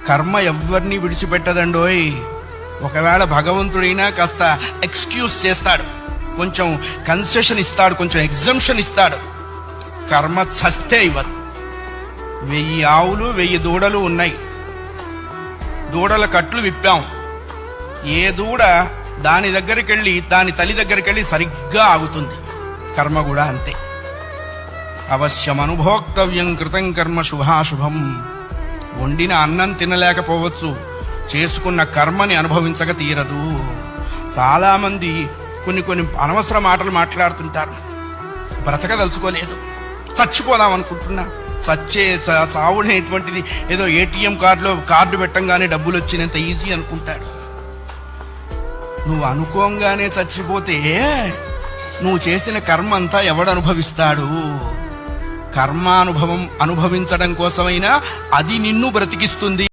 కర్మ ఎవరిని విడిచిపెట్టదండోయ్. ఒకవేళ భగవంతుడైనా కాస్త ఎక్స్క్యూజ్ చేస్తాడు, కొంచెం కన్సెషన్ ఇస్తాడు, కొంచెం ఎగ్జంప్షన్ ఇస్తాడు. కర్మ చస్తే ఇవ్వదు. 1000 ఆవులు 1000 దూడలు ఉన్నాయి. దూడల కట్లు విప్పాం. ఏ దూడ దాని దగ్గరికి వెళ్ళి దాని తల్లి దగ్గరికి వెళ్ళి సరిగ్గా ఆగుతుంది. కర్మ కూడా అంతే. అవశ్యం అనుభోక్తవ్యం కృతం కర్మ శుభాశుభం. వండిన అన్నం తినలేకపోవచ్చు, చేసుకున్న కర్మని అనుభవించక తీరదు. చాలా మంది కొన్ని అనవసర మాటలు మాట్లాడుతుంటారు. బ్రతకదలుచుకోలేదు, చచ్చిపోదాం అనుకుంటున్నా. చావునేటువంటిది ఏదో ఏటీఎం కార్డు పెట్టంగానే డబ్బులు వచ్చినంత ఈజీ అనుకుంటాడు. నువ్వు అనుకోంగానే చచ్చిపోతే నువ్వు చేసిన కర్మ అంతా ఎవడు అనుభవిస్తాడు? కర్మానుభవం అనుభవించడం కోసమైనా అది నిన్ను బ్రతికిస్తుంది.